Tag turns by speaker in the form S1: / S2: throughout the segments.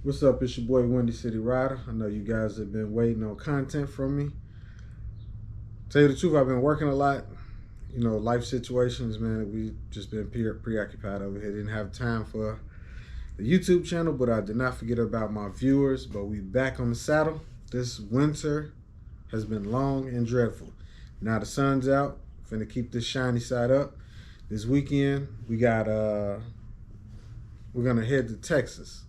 S1: What's up? It's your boy Windy City Rider. I know you guys have been waiting on content from me. Tell you the truth, I've been working a lot. You know, life situations, man. We just been preoccupied over here. Didn't have time for the YouTube channel, but I did not forget about my viewers. But we back on the saddle. This winter has been long and dreadful. Now the sun's out. Finna keep this shiny side up. This weekend we got we're gonna head to Texas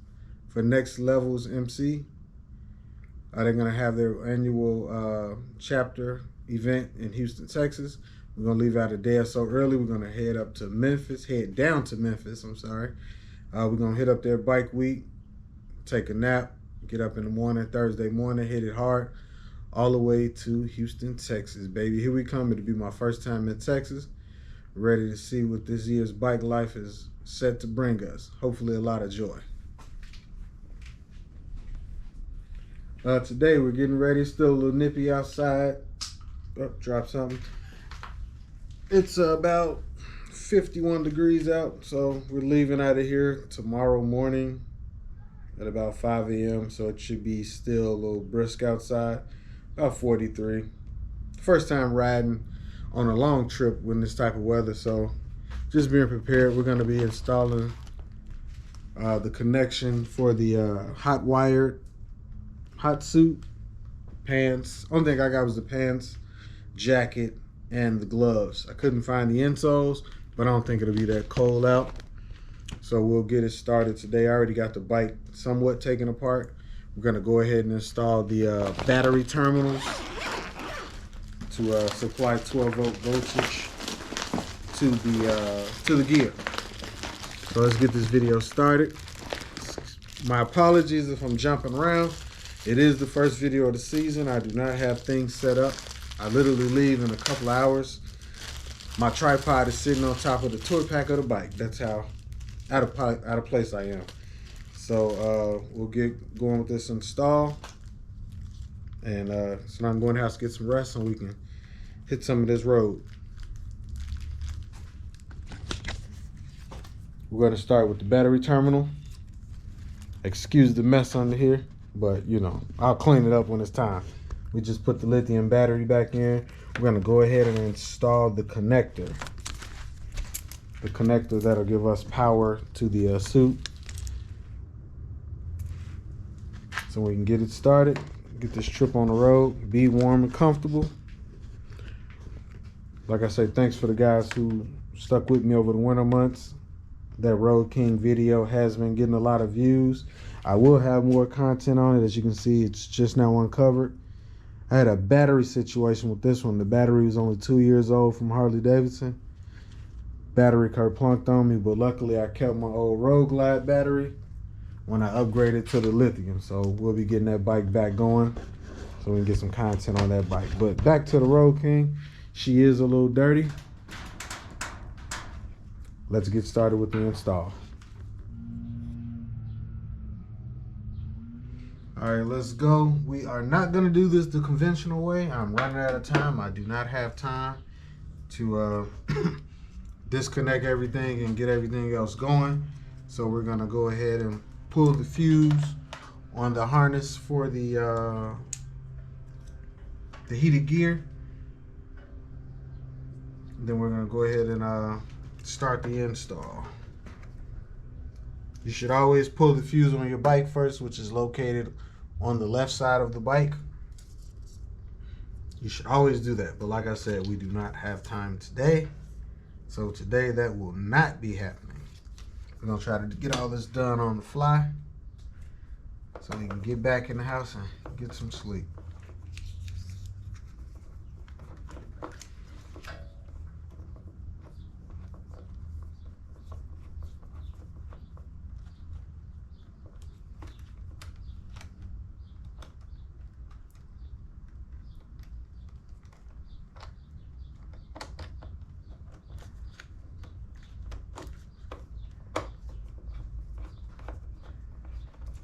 S1: for Next Levels MC. They're gonna have their annual chapter event in Houston, Texas. We're gonna leave out a day or so early. We're gonna head down to Memphis. I'm sorry. We're gonna hit up their bike week, take a nap, get up in the morning, Thursday morning, hit it hard, all the way to Houston, Texas, baby. Here we come. It'll be my first time in Texas. Ready to see what this year's bike life is set to bring us. Hopefully a lot of joy. Today we're getting ready. Still a little nippy outside. Oh, drop something. It's about 51 degrees out, so we're leaving out of here tomorrow morning at about 5 a.m. So it should be still a little brisk outside, about 43. First time riding on a long trip with this type of weather, so just being prepared. We're going to be installing the connection for the HotWired hot suit, pants. Only thing I got was the pants, jacket, and the gloves. I couldn't find the insoles, but I don't think it'll be that cold out. So we'll get it started today. I already got the bike somewhat taken apart. We're gonna go ahead and install the battery terminals to supply 12-volt voltage to the gear. So let's get this video started. My apologies if I'm jumping around. It is the first video of the season. I do not have things set up. I literally leave in a couple hours. My tripod is sitting on top of the toy pack of the bike. That's how out of place I am. So we'll get going with this install. And so now I'm going to have to get some rest so we can hit some of this road. We're going to start with the battery terminal. Excuse the mess under here, but you know, I'll clean it up when it's time. We just put the lithium battery back in. We're gonna go ahead and install the connector. The connector that'll give us power to the suit. So we can get it started, get this trip on the road, be warm and comfortable. Like I say, thanks for the guys who stuck with me over the winter months. That Road King video has been getting a lot of views. I will have more content on it. As you can see, it's just now uncovered. I had a battery situation with this one. The battery was only 2 years old from Harley Davidson. Battery kerplunked on me, but luckily I kept my old Road Glide battery when I upgraded to the lithium. So we'll be getting that bike back going so we can get some content on that bike. But back to the Road King. She is a little dirty. Let's get started with the install. All right, let's go. We are not gonna do this the conventional way. I'm running out of time. I do not have time to disconnect everything and get everything else going. So we're gonna go ahead and pull the fuse on the harness for the heated gear. Then we're gonna go ahead and start the install. You should always pull the fuse on your bike first, which is located on the left side of the bike. You should always do that. But like I said, we do not have time today. So today that will not be happening. We're gonna try to get all this done on the fly so we can get back in the house and get some sleep.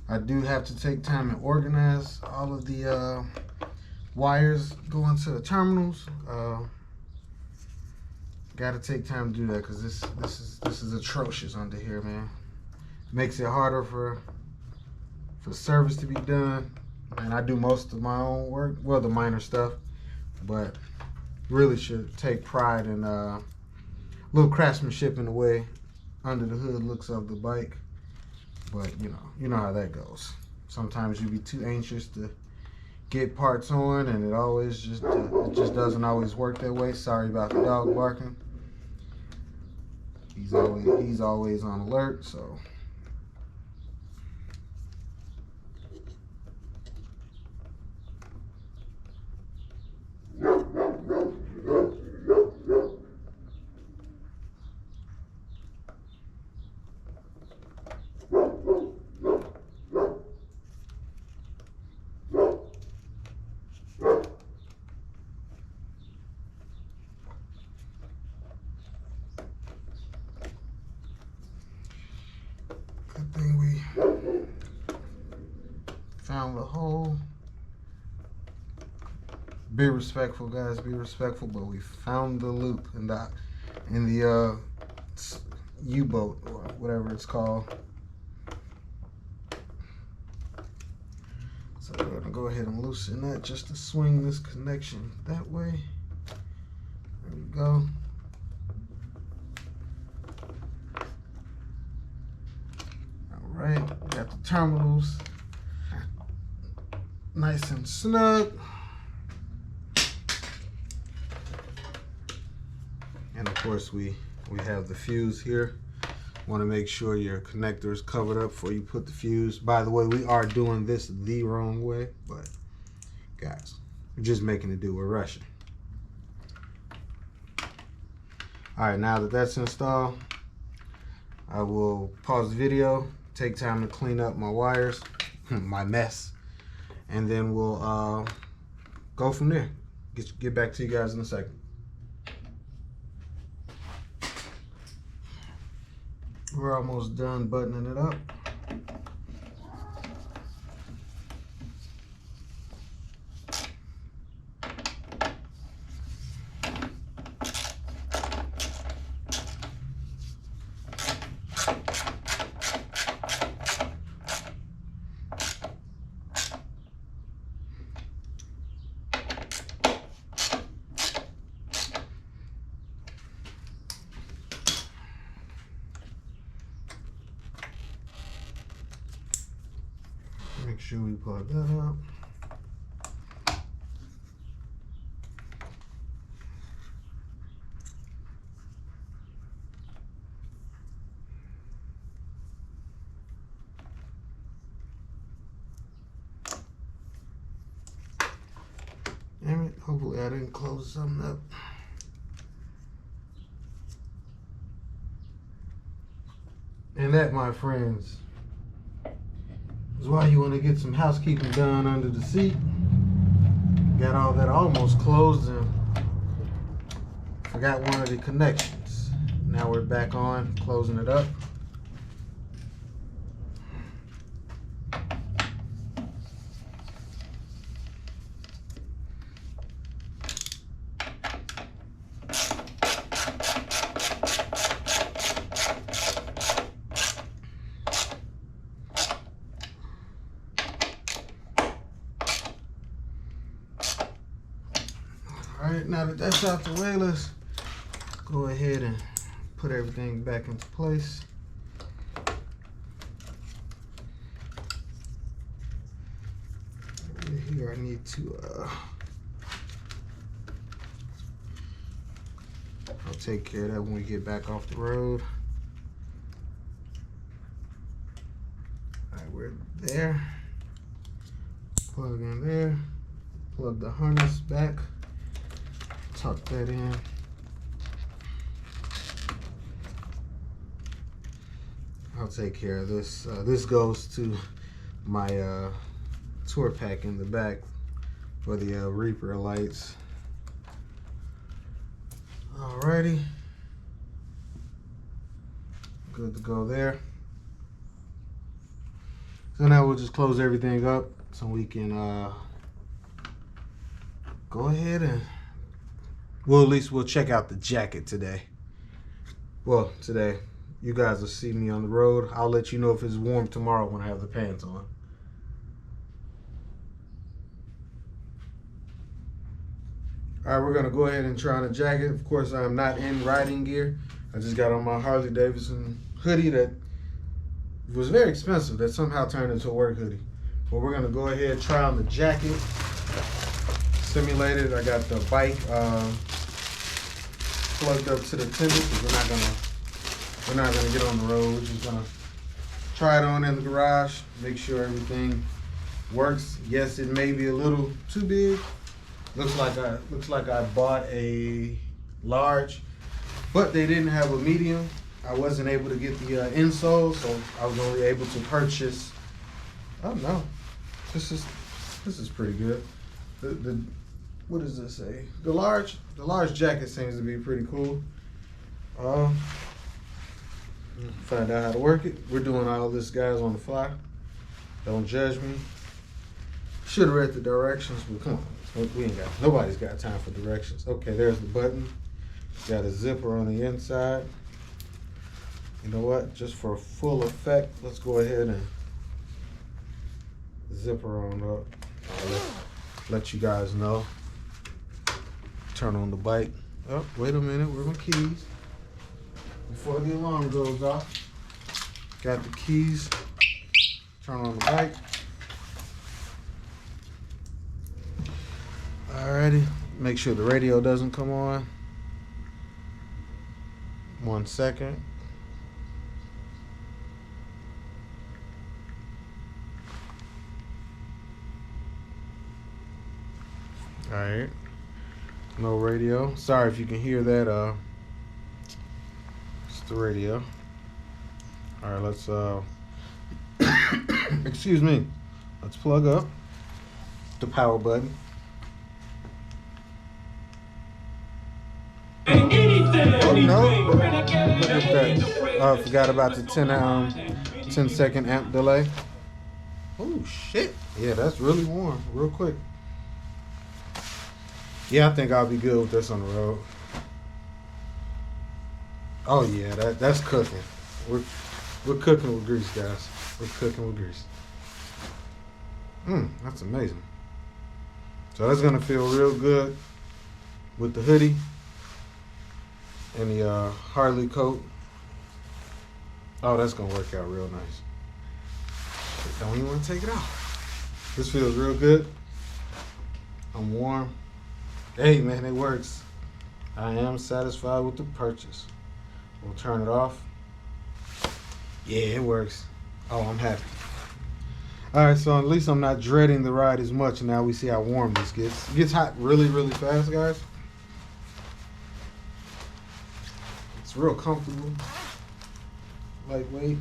S1: I do have to take time and organize all of the wires going to the terminals. Got to take time to do that because this is atrocious under here, man. Makes it harder for for service to be done. And I do most of my own work, well, the minor stuff, but really should take pride in little craftsmanship in the way under the hood looks of the bike. But you know how that goes. Sometimes you be too anxious to get parts on, and it just doesn't always work that way. Sorry about the dog barking. He's always on alert, so. Good thing we found the hole. Be respectful, guys. Be respectful. But we found the loop in the U-boat or whatever it's called. So we're gonna go ahead and loosen that just to swing this connection that way. There we go. Right, got the terminals nice and snug. And of course we have the fuse here. Want to make sure your connector is covered up before you put the fuse. By the way, we are doing this the wrong way, but guys, we're just making it do, we're rushing. All right, now that that's installed, I will pause the video, take time to clean up my wires, my mess, and then we'll go from there. Get back to you guys in a second. We're almost done buttoning it up. Make sure we plug that up. Damn it, hopefully I didn't close something up. And that, my friends, is why you want to get some housekeeping done under the seat. Got all that almost closed and forgot one of the connections. Now we're back on, closing it up. All right, now that that's out the way, let's go ahead and put everything back into place. Over here, I need to, I'll take care of that when we get back off the road. All right, we're there. Plug in there, plug the harness back. Tuck that in. I'll take care of this. This goes to my tour pack in the back for the Reaper lights. Alrighty. Good to go there. So now we'll just close everything up so we can go ahead and well, at least we'll check out the jacket today. Well, today. You guys will see me on the road. I'll let you know if it's warm tomorrow when I have the pants on. All right, we're gonna go ahead and try on the jacket. Of course, I'm not in riding gear. I just got on my Harley Davidson hoodie that was very expensive, that somehow turned into a work hoodie. But we're gonna go ahead and try on the jacket. Simulated. I got the bike plugged up to the tender because we're not gonna get on the road. We're just gonna try it on in the garage, make sure everything works. Yes, it may be a little too big. Looks like I bought a large, but they didn't have a medium. I wasn't able to get the insole, so I was only able to purchase. Oh no, this is pretty good. The what does this say? The large jacket seems to be pretty cool. Find out how to work it. We're doing all this, guys, on the fly. Don't judge me. Should have read the directions, but come on. Nobody's got time for directions. Okay, there's the button. Got a zipper on the inside. You know what? Just for full effect, let's go ahead and zipper on up. Let you guys know. Turn on the bike. Oh, wait a minute. Where are my keys? Before the alarm goes off. Got the keys. Turn on the bike. Alrighty, make sure the radio doesn't come on. 1 second. Alright, no radio. Sorry if you can hear that, it's the radio. Alright, let's, excuse me. Let's plug up the power button. Oh no, look at that. I forgot about the 10-second amp delay. Oh shit. Yeah, that's really warm, real quick. Yeah, I think I'll be good with this on the road. Oh yeah, that's cooking. We're cooking with grease, guys. We're cooking with grease. That's amazing. So that's gonna feel real good with the hoodie and the Harley coat. Oh, that's gonna work out real nice. Don't even want to take it off. This feels real good. I'm warm. Hey man, it works. I am satisfied with the purchase. We'll turn it off. Yeah, it works. Oh, I'm happy. All right, so at least I'm not dreading the ride as much. Now we see how warm this gets. It gets hot really, really fast, guys. It's real comfortable, lightweight,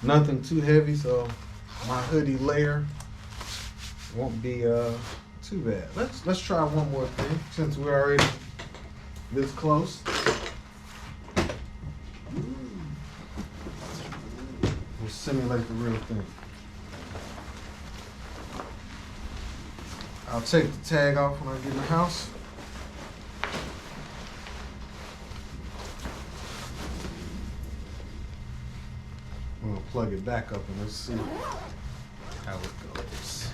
S1: nothing too heavy, so my hoodie layer won't be too bad. Let's try one more thing since we're already this close. We'll simulate the real thing. I'll take the tag off when I get in the house. I'm gonna plug it back up and let's see how it goes.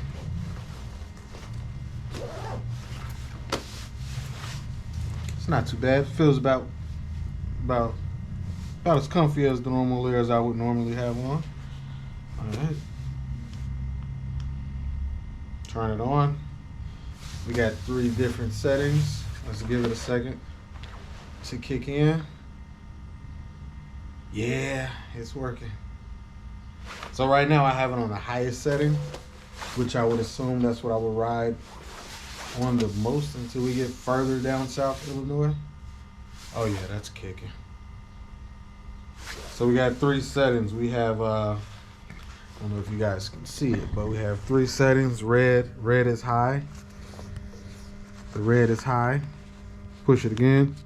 S1: It's not too bad. It feels about as comfy as the normal layers I would normally have on. All right. Turn it on. We got 3 different settings. Let's give it a second to kick in. Yeah, it's working. So right now I have it on the highest setting, which I would assume that's what I would ride on the most until we get further down South Illinois. Oh yeah, that's kicking. So we got 3 settings. We have, I don't know if you guys can see it, but we have 3 settings. Red is high. The red is high. Push it again.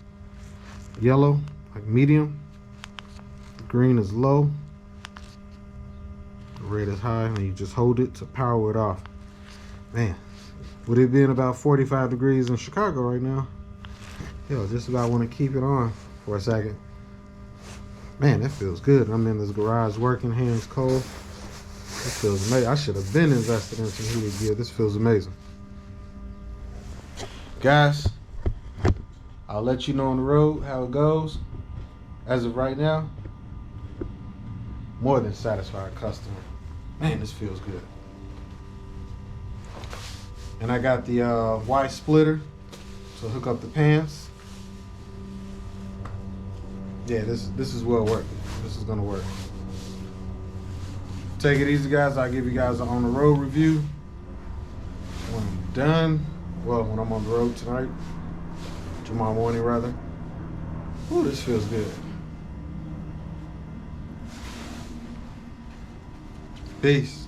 S1: Yellow, like medium. Green is low. The red is high, and you just hold it to power it off. Man, with it being about 45 degrees in Chicago right now, yo, just about want to keep it on for a second. Man, that feels good. I'm in this garage working, hands cold. This feels amazing. I should have been invested in some heated gear. This feels amazing. Guys, I'll let you know on the road how it goes. As of right now, more than satisfied customer. Man, this feels good. And I got the Y splitter to hook up the pants. Yeah, this is well worth it. This is gonna work. Take it easy, guys. I'll give you guys an on the road review when I'm done. Well, when I'm on the road tonight, tomorrow morning rather. Ooh, this feels good. Peace.